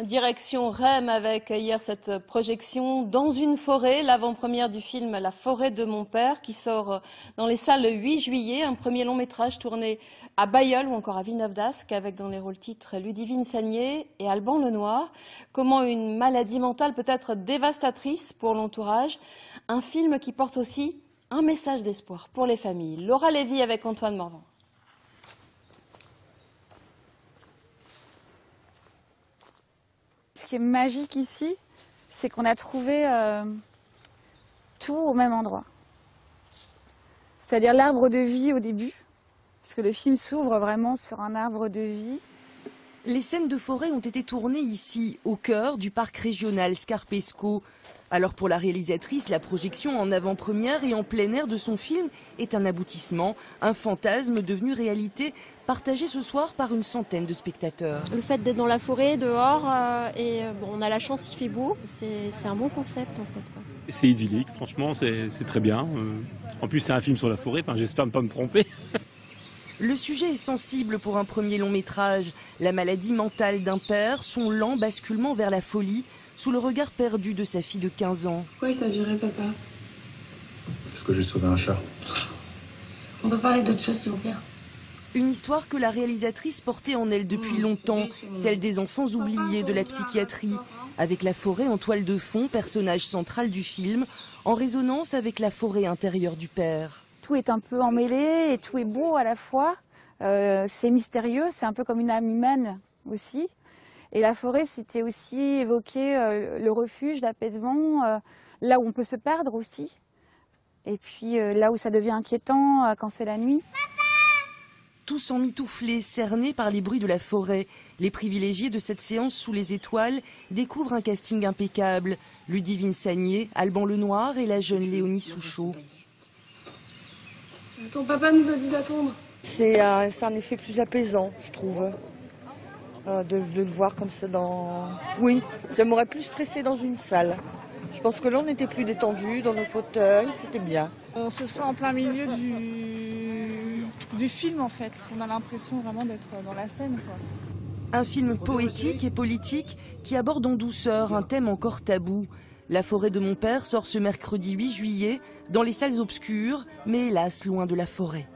Direction Rem avec hier cette projection dans une forêt, l'avant-première du film La forêt de mon père qui sort dans les salles le 8 juillet, un premier long métrage tourné à Bailleul ou encore à Villeneuve d'Ascq avec dans les rôles titres Ludivine Sagnier et Alban Lenoir. Comment une maladie mentale peut être dévastatrice pour l'entourage, un film qui porte aussi un message d'espoir pour les familles. Laura Lévy avec Antoine Morvan. Ce qui est magique ici, c'est qu'on a trouvé tout au même endroit. C'est-à-dire l'arbre de vie au début, parce que le film s'ouvre vraiment sur un arbre de vie. Les scènes de forêt ont été tournées ici, au cœur du parc régional Scarpesco. Alors pour la réalisatrice, la projection en avant-première et en plein air de son film est un aboutissement, un fantasme devenu réalité, partagé ce soir par une centaine de spectateurs. Le fait d'être dans la forêt, dehors, on a la chance, il fait beau, c'est un bon concept en fait. C'est idyllique, franchement, c'est très bien. En plus, c'est un film sur la forêt, j'espère ne pas me tromper. Le sujet est sensible pour un premier long métrage. La maladie mentale d'un père, son lent basculement vers la folie, sous le regard perdu de sa fille de 15 ans. Pourquoi il t'a viré, papa? Parce que j'ai sauvé un chat. On peut parler d'autre chose, s'il vous plaît. Une histoire que la réalisatrice portait en elle depuis longtemps, celle des enfants oubliés de la psychiatrie, avec la forêt en toile de fond, personnage central du film, en résonance avec la forêt intérieure du père. Tout est un peu emmêlé et tout est beau à la fois. C'est mystérieux, c'est un peu comme une âme humaine aussi. Et la forêt, c'était aussi évoquer le refuge, l'apaisement, là où on peut se perdre aussi. Et puis là où ça devient inquiétant quand c'est la nuit. Tous emmitouflés, cernés par les bruits de la forêt. Les privilégiés de cette séance sous les étoiles découvrent un casting impeccable. Ludivine Sagnier, Alban Lenoir et la jeune Léonie Souchot. Ton papa nous a dit d'attendre. C'est un effet plus apaisant, je trouve. De le voir comme ça dans... Oui, ça m'aurait plus stressé dans une salle. Je pense que là, on était plus détendu dans nos fauteuils, c'était bien. On se sent en plein milieu du film, en fait. On a l'impression vraiment d'être dans la scène, quoi. Un film poétique et politique qui aborde en douceur un thème encore tabou. La forêt de mon père sort ce mercredi 8 juillet dans les salles obscures, mais hélas loin de la forêt.